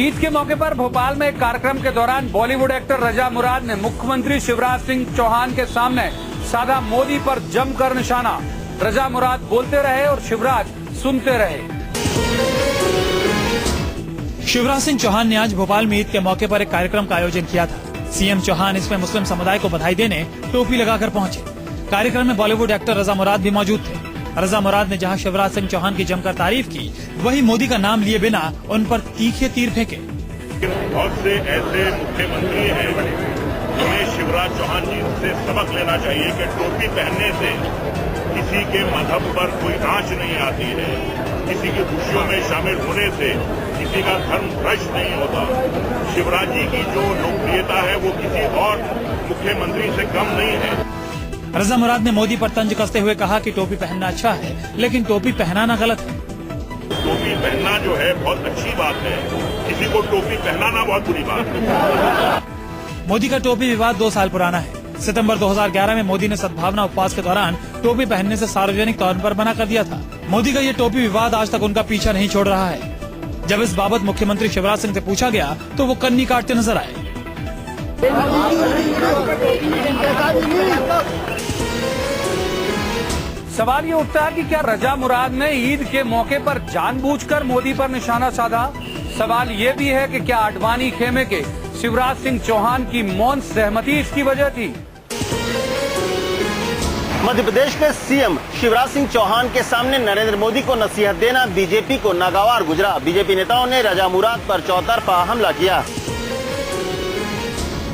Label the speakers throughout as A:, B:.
A: ईद के मौके पर भोपाल में एक कार्यक्रम के दौरान बॉलीवुड एक्टर रजा मुराद ने मुख्यमंत्री शिवराज सिंह चौहान के सामने साधा मोदी पर जमकर निशाना। रजा मुराद बोलते रहे और शिवराज सुनते रहे।
B: शिवराज सिंह चौहान ने आज भोपाल में ईद के मौके पर एक कार्यक्रम का आयोजन किया था। सीएम चौहान इसमें मुस्लिम समुदाय को बधाई देने टोपी लगाकर पहुंचे। कार्यक्रम में बॉलीवुड एक्टर रजा मुराद भी मौजूद थे। रजा मुराद ने जहां शिवराज सिंह चौहान की जमकर तारीफ की, वहीं मोदी का नाम लिए बिना उन पर तीखे तीर फेंके।
C: बहुत से ऐसे मुख्यमंत्री हैं जिन्हें शिवराज चौहान जी से सबक लेना चाहिए कि टोपी पहनने से किसी के मजहब पर कोई आंच नहीं आती है, किसी की खुशियों में शामिल होने से किसी का धर्म भ्रष्ट नहीं होता। शिवराज जी की जो लोकप्रियता है वो किसी और मुख्यमंत्री से कम नहीं है।
B: रजा मुराद ने मोदी पर तंज कसते हुए कहा कि टोपी पहनना अच्छा है, लेकिन टोपी पहनाना गलत है।
C: टोपी पहनना जो है बहुत अच्छी बात है, किसी को टोपी पहनाना बहुत बुरी बात है।
B: मोदी का टोपी विवाद 2 साल पुराना है। सितंबर 2011 में मोदी ने सद्भावना उपवास के दौरान टोपी पहनने से सार्वजनिक तौर पर मना कर दिया था। मोदी का ये टोपी विवाद आज तक उनका पीछा नहीं छोड़ रहा है। जब इस बाबत मुख्यमंत्री शिवराज सिंह से पूछा गया तो वो कन्नी काटते नजर आए।
A: सवाल ये उठता है कि क्या रजा मुराद ने ईद के मौके पर जानबूझकर मोदी पर निशाना साधा। सवाल ये भी है कि क्या आडवाणी खेमे के शिवराज सिंह चौहान की मौन सहमति इसकी वजह थी।
D: मध्य प्रदेश के सीएम शिवराज सिंह चौहान के सामने नरेंद्र मोदी को नसीहत देना बीजेपी को नागवार गुजरा। बीजेपी नेताओं ने रजा मुराद पर चौतरफा हमला किया।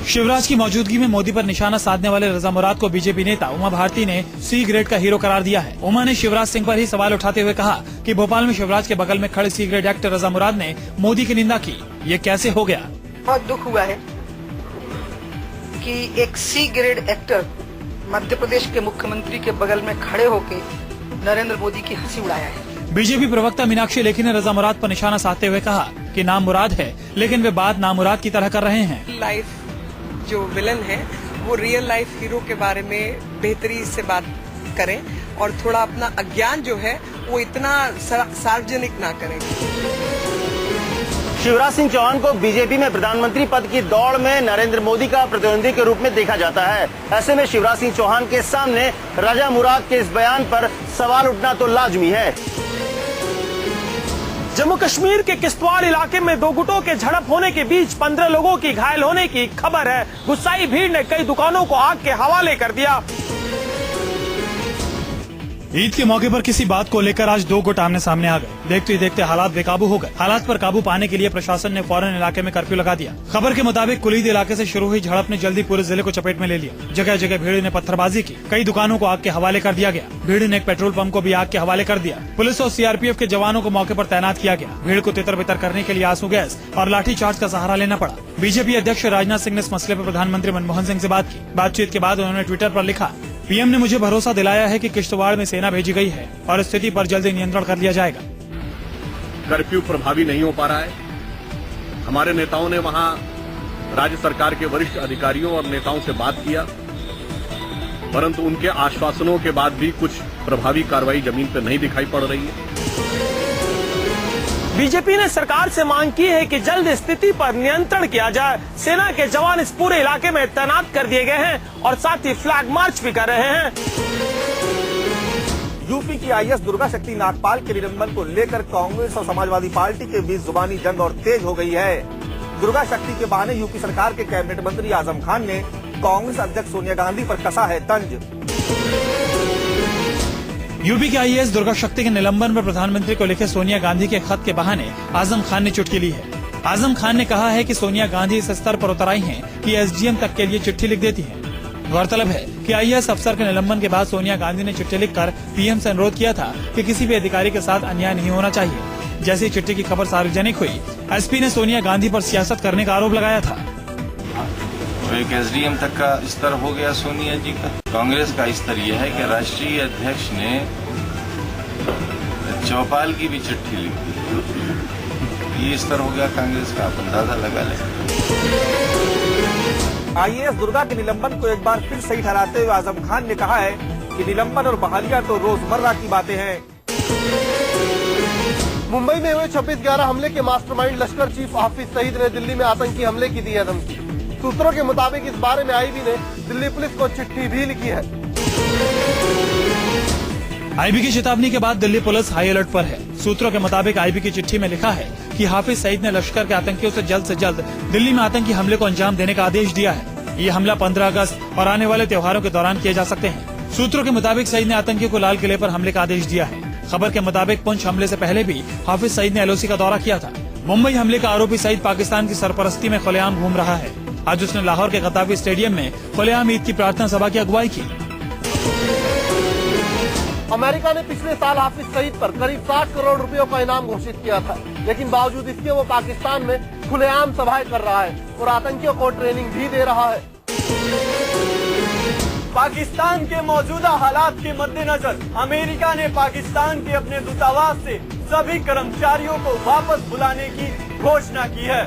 B: शिवराज की मौजूदगी में मोदी पर निशाना साधने वाले रजा मुराद को बीजेपी नेता उमा भारती ने सी ग्रेड का हीरो करार दिया है। उमा ने शिवराज सिंह पर ही सवाल उठाते हुए कहा कि भोपाल में शिवराज के बगल में खड़े सी ग्रेड एक्टर रजा मुराद ने मोदी की निंदा की। ये कैसे हो गया।
E: बहुत दुख हुआ है कि एक C grade actor Madhya Pradesh के मुख्यमंत्री के बगल में खड़े होकर नरेंद्र मोदी की हंसी उड़ाया है।
B: बीजेपी प्रवक्ता मीनाक्षी लेखी ने रजा मुराद पर निशाना साधते हुए कहा कि नाम मुराद है, लेकिन वे बात नाम मुराद की तरह कर रहे हैं।
F: लाइफ जो विलन है वो रियल लाइफ हीरो के बारे में बेहतरी से बात करें और थोड़ा अपना अज्ञान जो है वो इतना सार्वजनिक ना करें।
D: शिवराज सिंह चौहान को बीजेपी में प्रधानमंत्री पद की दौड़ में नरेंद्र मोदी का प्रतिद्वंदी के रूप में देखा जाता है। ऐसे में शिवराज सिंह चौहान के सामने रजा मुराद के इस बयान पर सवाल उठना तो लाजमी है।
G: जम्मू कश्मीर के किश्तवाड़ इलाके में 2 गुटों के झड़प होने के बीच 15 लोगों की घायल होने की खबर है। गुस्साई भीड़ ने कई दुकानों को आग के हवाले कर दिया।
B: ईद के मौके पर किसी बात को लेकर आज 2 गुट आमने सामने आ गए। देखते ही देखते हालात बेकाबू हो गए। हालात पर काबू पाने के लिए प्रशासन ने फौरन इलाके में कर्फ्यू लगा दिया। खबर के मुताबिक कुलीद इलाके से शुरू हुई झड़प ने जल्दी पूरे जिले को चपेट में ले लिया। जगह जगह भीड़ ने पत्थरबाजी की। कई दुकानों को आग के हवाले कर दिया गया। भीड़ ने एक पेट्रोल पंप को भी आग के हवाले कर दिया। पुलिस और सीआरपीएफ के जवानों को मौके पर तैनात किया गया। भीड़ को तितर बितर करने के लिए आंसू गैस और लाठी चार्ज का सहारा लेना पड़ा। बीजेपी अध्यक्ष राजनाथ सिंह ने इस मसले पर प्रधानमंत्री मनमोहन सिंह से बात की। बातचीत के बाद उन्होंने ट्विटर पर लिखा, पीएम ने मुझे भरोसा दिलाया है कि किश्तवाड़ में सेना भेजी गई है और स्थिति पर जल्दी नियंत्रण कर लिया जाएगा।
C: कर्फ्यू प्रभावी नहीं हो पा रहा है। हमारे नेताओं ने वहां राज्य सरकार के वरिष्ठ अधिकारियों और नेताओं से बात किया, परंतु उनके आश्वासनों के बाद भी कुछ प्रभावी कार्रवाई जमीन पर नहीं दिखाई पड़ रही है।
G: बीजेपी ने सरकार से मांग की है कि जल्द स्थिति पर नियंत्रण किया जाए। सेना के जवान इस पूरे इलाके में तैनात कर दिए गए हैं और साथ ही फ्लैग मार्च भी कर रहे हैं।
H: यूपी की आईएएस दुर्गा शक्ति नागपाल के निलंबन को लेकर कांग्रेस और समाजवादी पार्टी के बीच जुबानी जंग और तेज हो गई है। दुर्गा शक्ति के बहाने यूपी सरकार के कैबिनेट मंत्री आजम खान ने कांग्रेस अध्यक्ष सोनिया गांधी पर कसा है तंज।
B: यूपी के आईएएस दुर्गा शक्ति के निलंबन पर प्रधानमंत्री को लिखे सोनिया गांधी के खत के बहाने आजम खान ने चुटकी ली है। आजम खान ने कहा है कि सोनिया गांधी इस स्तर पर उतर आई हैं कि एसडीएम तक के लिए चिट्ठी लिख देती हैं। गौरतलब है कि आईएएस अफसर के निलंबन के बाद सोनिया गांधी ने चिट्ठी लिखकर पीएम से अनुरोध किया था कि किसी भी अधिकारी के साथ अन्याय नहीं होना चाहिए। जैसे ही चिट्ठी की खबर सार्वजनिक हुई, एसपी ने सोनिया गांधी पर सियासत करने का आरोप लगाया था।
I: तो एक एसडीएम तक का स्तर हो गया सोनिया जी का। कांग्रेस का स्तर यह है कि राष्ट्रीय अध्यक्ष ने चौपाल की भी चिट्ठी लिख दी। ये स्तर हो गया कांग्रेस का, आप अंदाजा लगा लें।
H: आईएएस दुर्गा के निलंबन को एक बार फिर सही ठहराते हुए आजम खान ने कहा है कि निलंबन और बहालियां तो रोजमर्रा की बातें हैं।
J: मुंबई में हुए 26/11 हमले के मास्टरमाइंड लश्कर चीफ हाफिज सईद ने दिल्ली में आतंकी हमले की दी है धमकी। सूत्रों के मुताबिक इस बारे में आईबी ने दिल्ली पुलिस को चिट्ठी भी लिखी है।
B: आईबी की चेतावनी के बाद दिल्ली पुलिस हाई अलर्ट पर है। सूत्रों के मुताबिक आईबी की चिट्ठी में लिखा है कि हाफिज सईद ने लश्कर के आतंकियों से जल्द दिल्ली में आतंकी हमले को अंजाम देने का आदेश दिया है। ये हमला 15 अगस्त और आने वाले त्योहारों के दौरान किए जा सकते हैं। सूत्रों के मुताबिक सईद ने आतंकियों को लाल किले पर हमले का आदेश दिया है। खबर के मुताबिक पुंछ हमले से पहले भी हाफिज सईद ने एलओसी का दौरा किया था। मुंबई हमले का आरोपी सईद पाकिस्तान की सरपरस्ती में खुलेआम घूम रहा है। आज उसने लाहौर के गद्दाफी स्टेडियम में खुलेआम ईद की प्रार्थना सभा की अगुवाई की।
J: अमेरिका ने पिछले साल हाफिज सईद पर करीब 60 करोड़ रुपयों का इनाम घोषित किया था, लेकिन बावजूद इसके वो पाकिस्तान में खुलेआम सभाएं कर रहा है और आतंकियों को ट्रेनिंग भी दे रहा है।
K: पाकिस्तान के मौजूदा हालात के मद्देनजर अमेरिका ने पाकिस्तान के अपने दूतावास से सभी कर्मचारियों को वापस बुलाने की घोषणा की है।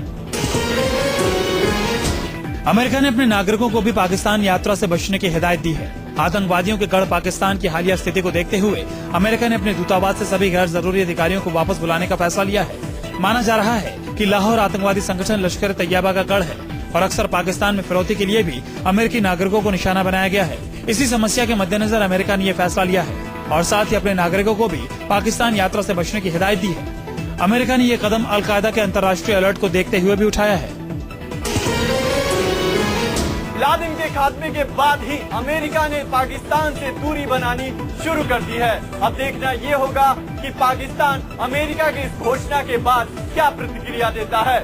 B: अमेरिका ने अपने नागरिकों को भी पाकिस्तान यात्रा से बचने की हिदायत दी है। आतंकवादियों के गढ़ पाकिस्तान की हालिया स्थिति को देखते हुए अमेरिका ने अपने दूतावास से सभी गैर जरूरी अधिकारियों को वापस बुलाने का फैसला लिया है। माना जा रहा है कि लाहौर आतंकवादी संगठन लश्कर तैयबा का गढ़ है और अक्सर पाकिस्तान में फिरौती के लिए भी अमेरिकी नागरिकों को निशाना बनाया गया है। इसी समस्या के मद्देनजर अमेरिका ने यह फैसला लिया है और साथ ही अपने नागरिकों को भी पाकिस्तान यात्रा से बचने की हिदायत दी है। अमेरिका ने ये कदम अल-कायदा के अंतर्राष्ट्रीय अलर्ट को देखते हुए भी उठाया है।
K: लादेन के खात्मे के बाद ही अमेरिका ने पाकिस्तान से दूरी बनानी शुरू कर दी है। अब देखना ये होगा कि पाकिस्तान अमेरिका की इस घोषणा के बाद क्या प्रतिक्रिया देता है।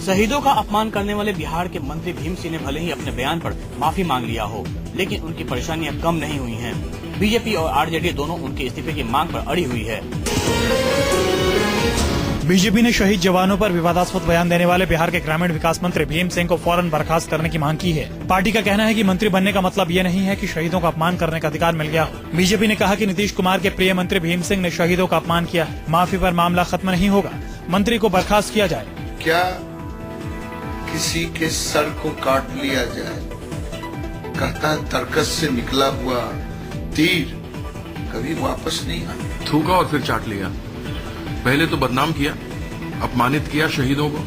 L: शहीदों का अपमान करने वाले बिहार के मंत्री भीम सिंह ने भले ही अपने बयान पर माफी मांग लिया हो, लेकिन उनकी परेशानियां कम नहीं हुई हैं। बीजेपी और आरजेडी दोनों उनके इस्तीफे की मांग पर अड़ी हुई है।
B: बीजेपी ने शहीद जवानों पर विवादास्पद बयान देने वाले बिहार के ग्रामीण विकास मंत्री भीम सिंह को फौरन बर्खास्त करने की मांग की है। पार्टी का कहना है कि मंत्री बनने का मतलब ये नहीं है कि शहीदों का अपमान करने का अधिकार मिल गया हो। बीजेपी ने कहा कि नीतीश कुमार के प्रिय मंत्री भीम सिंह ने शहीदों का अपमान किया। माफी पर मामला खत्म नहीं होगा, मंत्री को बर्खास्त किया जाए।
M: क्या किसी के सर को काट लिया जाए? कहता तर्कस से निकला हुआ तीर कभी वापस नहीं आया।
N: थूका और फिर चाट लिया। पहले तो बदनाम किया, अपमानित किया शहीदों को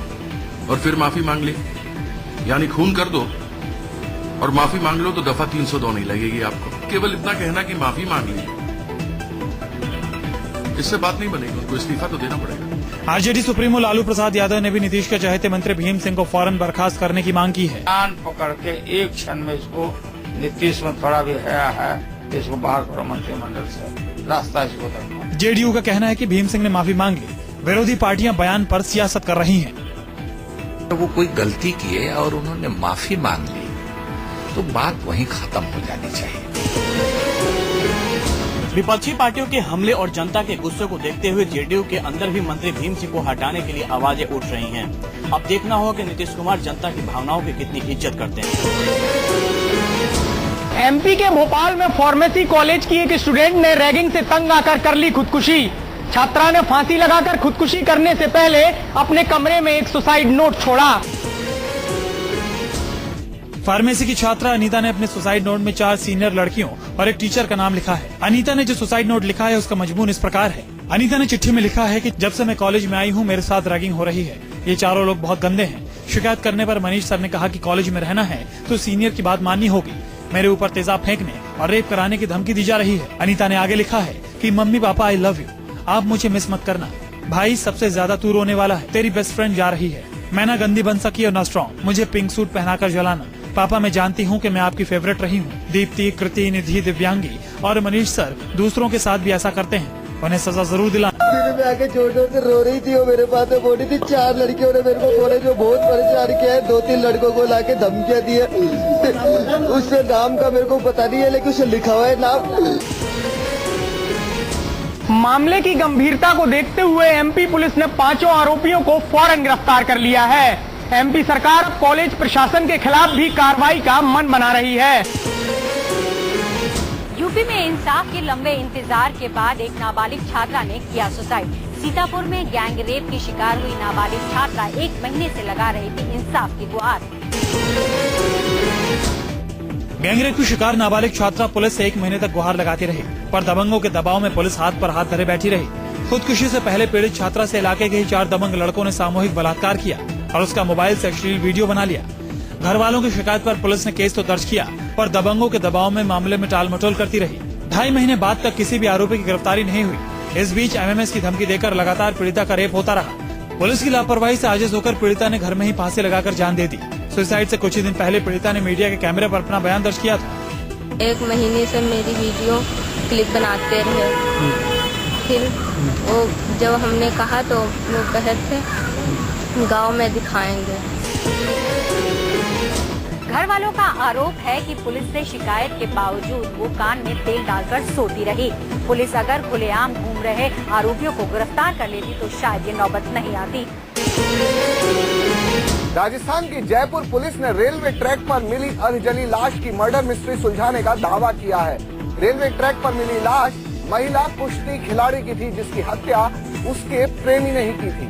N: और फिर माफी मांग ली। यानी खून कर दो और माफी मांग लो तो दफा 302 नहीं लगेगी आपको। केवल इतना कहना कि माफी मांग ली, इससे बात नहीं बनेगी। उनको इस्तीफा तो देना पड़ेगा।
B: आरजेडी सुप्रीमो लालू प्रसाद यादव ने भी नीतीश के चहेते मंत्री भीम सिंह को फौरन बर्खास्त करने की मांग की है।
O: कान पकड़ के एक क्षण में इसको नीतीश में थोड़ा भी है इसको बाहर करो मंत्रिमंडल से, रास्ता इसको दो।
B: जेडीयू का कहना है कि भीम सिंह ने माफी मांग ली। विरोधी पार्टियां बयान पर सियासत कर रही हैं।
P: तो वो कोई गलती किए और उन्होंने माफी मांग ली तो बात वहीं खत्म हो जानी चाहिए।
L: विपक्षी पार्टियों के हमले और जनता के गुस्से को देखते हुए जेडीयू के अंदर भी मंत्री भीम सिंह को हटाने के लिए आवाजें उठ रही हैं। अब देखना होगा कि नीतीश कुमार जनता की भावनाओं की कितनी इज्जत करते हैं।
Q: एमपी के भोपाल में फार्मेसी कॉलेज की एक स्टूडेंट ने रैगिंग से तंग आकर कर ली खुदकुशी। छात्रा ने फांसी लगाकर खुदकुशी करने से पहले अपने कमरे में एक सुसाइड नोट छोड़ा।
B: फार्मेसी की छात्रा अनीता ने अपने सुसाइड नोट में 4 सीनियर लड़कियों और एक टीचर का नाम लिखा है। अनीता ने जो सुसाइड नोट लिखा है उसका मजमून इस प्रकार है। अनीता ने चिट्ठी में लिखा है कि जब से मैं कॉलेज में आई हूँ मेरे साथ रैगिंग हो रही है। ये चारों लोग बहुत गंदे हैं। शिकायत करने पर मनीष सर ने कहा कि कॉलेज में रहना है तो सीनियर की बात माननी होगी। मेरे ऊपर तेजाब फेंकने और रेप कराने की धमकी दी जा रही है। अनीता ने आगे लिखा है कि mummy papa I love you, आप मुझे मिस मत करना। भाई सबसे ज्यादा तू रोने वाला है, तेरी बेस्ट फ्रेंड जा रही है। मैं ना गंदी बन सकी और ना स्ट्रॉन्ग, मुझे पिंक सूट पहनाकर जलाना। पापा मैं जानती हूँ कि मैं आपकी फेवरेट रही हूँ। दीप्ति, कृति, निधि, दिव्यांगी और मनीष सर दूसरों के साथ भी ऐसा करते हैं, उन्हें सजा जरूर दिलाना।
R: मैं आके जोर से रो रही थी, वो मेरे पास में बोली थी। 4 लड़कियों ने मेरे को बोले जो बहुत परेशान किया है। 2-3 लड़कों को लाके धमकियां दी है। उससे नाम का मेरे को पता नहीं है, लेकिन उससे लिखा हुआ है नाम।
Q: मामले की गंभीरता को देखते हुए एमपी पुलिस ने 5 आरोपियों को फौरन गिरफ्तार कर लिया है। एमपी सरकार कॉलेज प्रशासन के खिलाफ भी कार्रवाई का मन बना रही है।
S: यूपी में इंसाफ के लंबे इंतजार के बाद एक नाबालिग छात्रा ने किया सुसाइड। सीतापुर में गैंग रेप की शिकार हुई नाबालिग छात्रा 1 महीने से लगा रही थी इंसाफ की गुहार।
B: गैंगरेप की शिकार नाबालिग छात्रा पुलिस से 1 महीने तक गुहार लगाती रही, पर दबंगों के दबाव में पुलिस हाथ पर हाथ धरे बैठी रही। खुदकुशी से पहले पीड़ित छात्रा से इलाके के ही 4 दबंग लड़कों ने सामूहिक बलात्कार किया और उसका मोबाइल से अश्लील वीडियो बना लिया। घर वालों की शिकायत पर पुलिस ने केस तो दर्ज किया, पर दबंगों के दबाव में मामले में टाल मटोल करती रही। 2.5 महीने बाद तक किसी भी आरोपी की गिरफ्तारी नहीं हुई। इस बीच MMS की धमकी देकर लगातार पीड़िता का रेप होता रहा। पुलिस की लापरवाही से आजिज होकर पीड़िता ने घर में ही फांसी लगाकर जान दे दी। सुसाइड से कुछ ही दिन पहले पीड़िता ने मीडिया के कैमरे पर अपना बयान दर्ज किया था।
T: 1 महीने से मेरी वीडियो क्लिप बनाते रहे, फिर वो जब हमने कहा तो वो कहे थे गांव में दिखाएंगे।
S: घर वालों का आरोप है कि पुलिस से शिकायत के बावजूद वो कान में तेल डालकर सोती रही। पुलिस अगर खुलेआम घूम रहे आरोपियों को गिरफ्तार कर लेती तो शायद ये नौबत नहीं आती।
H: राजस्थान की जयपुर पुलिस ने रेलवे ट्रैक पर मिली अधजली लाश की मर्डर मिस्ट्री सुलझाने का दावा किया है। रेलवे ट्रैक पर मिली लाश महिला कुश्ती खिलाड़ी की थी, जिसकी हत्या उसके प्रेमी ने ही की थी।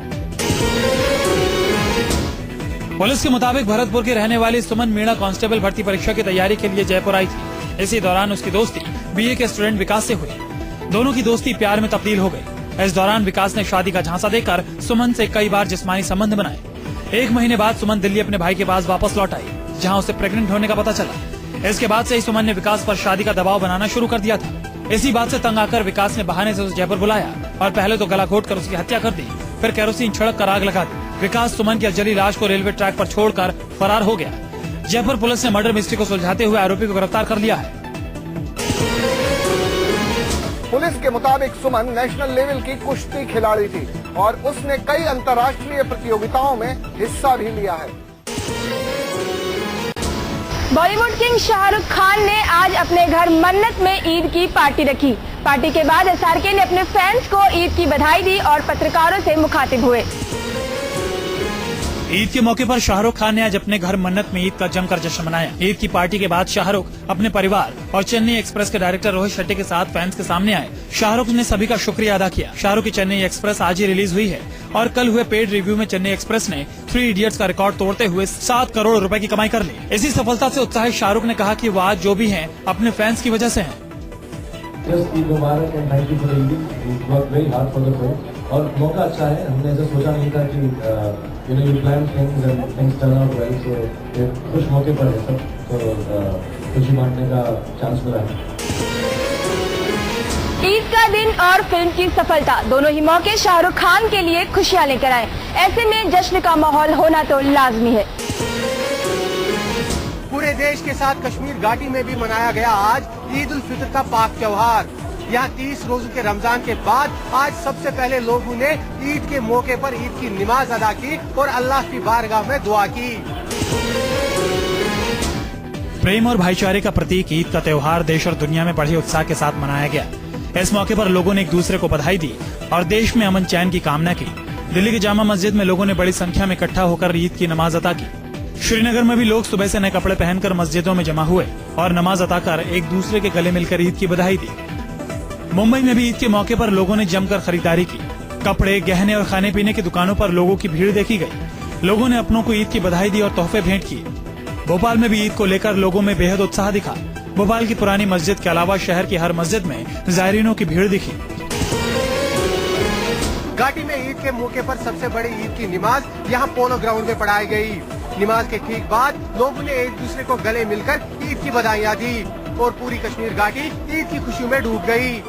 B: पुलिस के मुताबिक भरतपुर की रहने वाली सुमन मीणा कांस्टेबल भर्ती परीक्षा की तैयारी के लिए जयपुर आई थी। इसी दौरान उसकी दोस्ती BA के स्टूडेंट विकास से हुई। दोनों की दोस्ती प्यार में तब्दील हो गई। इस दौरान विकास ने शादी का झांसा देकर सुमन से कई बार जिस्मानी संबंध बनाए। 1 महीने बाद सुमन दिल्ली अपने भाई के पास वापस लौट आई, जहां उसे प्रेग्नेंट होने का पता चला। इसके बाद से ही सुमन ने विकास पर शादी का दबाव बनाना शुरू कर दिया था। इसी बात से तंग आकर विकास ने बहाने से उसे जयपुर बुलाया और पहले तो गला घोट कर उसकी हत्या कर दी, फिर केरोसिन छिड़क कर आग लगा दी। विकास सुमन की जली लाश को रेलवे ट्रैक पर छोड़कर फरार हो गया। जयपुर पुलिस ने मर्डर मिस्ट्री को सुलझाते हुए आरोपी को गिरफ्तार कर लिया है।
H: पुलिस के मुताबिक सुमन नेशनल लेवल की कुश्ती खिलाड़ी थी और उसने कई अंतर्राष्ट्रीय प्रतियोगिताओं में हिस्सा भी लिया है।
U: बॉलीवुड किंग शाहरुख खान ने आज अपने घर मन्नत में ईद की पार्टी रखी। पार्टी के बाद SRK ने अपने फैंस को ईद की बधाई दी और पत्रकारों से मुखातिब हुए।
B: ईद के मौके पर शाहरुख खान ने आज अपने घर मन्नत में ईद का जमकर जश्न मनाया। ईद की पार्टी के बाद शाहरुख अपने परिवार और चेन्नई एक्सप्रेस के डायरेक्टर रोहित शेट्टी के साथ फैंस के सामने आए। शाहरुख ने सभी का शुक्रिया अदा किया। शाहरुख की चेन्नई एक्सप्रेस आज ही रिलीज हुई है और कल हुए पेड रिव्यू में चेन्नई एक्सप्रेस ने 3 इडियट्स का रिकॉर्ड तोड़ते हुए 7 करोड़ रुपए की कमाई कर ली। इसी सफलता से उत्साहित शाहरुख ने कहा कि वो आज जो भी हैं अपने फैंस की वजह से हैं।
V: और मौका अच्छा है, हमने ऐसा सोचा नहीं था कि you plan things and things turn out well, so कुछ मौके पर है सब, तो खुशी बांटने का चांस मिला है।
U: ईद का दिन और फिल्म की सफलता दोनों ही मौके शाहरुख खान के लिए खुशियां लेकर आए। ऐसे में जश्न का माहौल होना तो लाजमी है।
J: पूरे देश के साथ कश्मीर घाटी में भी मनाया गया आज ईद उल फितर का पाक त्योहार। यहाँ 30 रोजों के रमजान के बाद आज सबसे पहले लोगों ने ईद के मौके पर ईद की नमाज अदा की और अल्लाह की बारगाह में दुआ की।
B: प्रेम और भाईचारे का प्रतीक ईद का त्योहार देश और दुनिया में बड़े उत्साह के साथ मनाया गया। इस मौके पर लोगों ने एक दूसरे को बधाई दी और देश में अमन चैन की कामना की। दिल्ली की जामा मस्जिद में लोगों ने बड़ी संख्या में इकट्ठा होकर ईद की नमाज अदा की। श्रीनगर में भी लोग सुबह से नए कपड़े पहनकर मस्जिदों में जमा हुए और नमाज अदा कर एक दूसरे के गले मिलकर ईद की बधाई दी। मुंबई में भी ईद के मौके पर लोगों ने जमकर खरीदारी की। कपड़े, गहने और खाने पीने की दुकानों पर लोगों की भीड़ देखी गई। लोगों ने अपनों को ईद की बधाई दी और तोहफे भेंट किए। भोपाल में भी ईद को लेकर लोगों में बेहद उत्साह दिखा। भोपाल की पुरानी मस्जिद के अलावा शहर की हर मस्जिद में जायरीनों की भीड़ दिखी।
J: घाटी में ईद के मौके पर सबसे बड़ी ईद की नमाज यहाँ पोलो ग्राउंड में पढ़ाई गई। नमाज के ठीक बाद लोगों ने एक दूसरे को गले मिलकर ईद की बधाइयाँ दी और पूरी कश्मीर घाटी ईद की खुशी में डूब गई।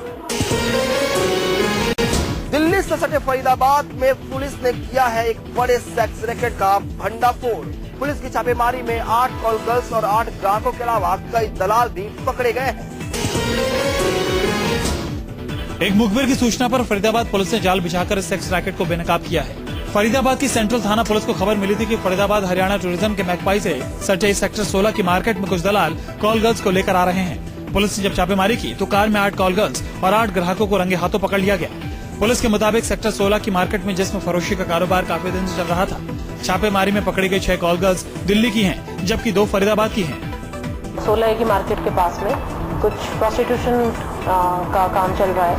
H: दिल्ली से सटे फरीदाबाद में पुलिस ने किया है एक बड़े सेक्स रैकेट का भंडाफोड़। पुलिस की छापेमारी में 8 कॉल गर्ल्स और 8 ग्राहकों के अलावा कई दलाल भी पकड़े गए।
B: एक मुखबिर की सूचना पर फरीदाबाद पुलिस ने जाल बिछाकर इस सेक्स रैकेट को बेनकाब किया है। फरीदाबाद की सेंट्रल थाना पुलिस को खबर मिली थी कि फरीदाबाद हरियाणा टूरिज्म के मैकपाई से सटे सेक्टर 16 की मार्केट में कुछ दलाल कॉल गर्ल्स को लेकर आ रहे हैं। पुलिस ने जब छापेमारी की तो कार में 8 कॉल गर्ल्स और 8 ग्राहकों को रंगे हाथों पकड़ लिया गया। पुलिस के मुताबिक सेक्टर 16 की मार्केट में जिस्म फरोशी का कारोबार काफी दिन से चल रहा था। छापेमारी में पकड़ी गई 6 कॉल गर्ल्स दिल्ली की हैं, जबकि 2 फरीदाबाद की हैं।
W: 16 की मार्केट के पास में कुछ प्रोस्टिट्यूशन का काम चल रहा है।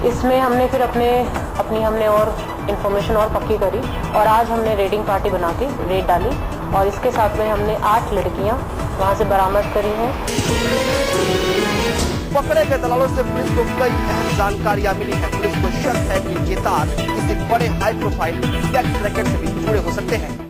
W: इसमें हमने फिर हमने और इन्फॉर्मेशन और पक्की करी और आज हमने रेडिंग पार्टी बना के रेड डाली और इसके साथ में हमने 8 लड़कियां वहां से बरामद करी है।
H: पकड़े गए दलालों से पुलिस को कई अहम जानकारियां मिली है। पुलिस को शक है कि ये तार किसी बड़े हाई प्रोफाइल सेक्स रैकेट से भी जुड़े हो सकते हैं।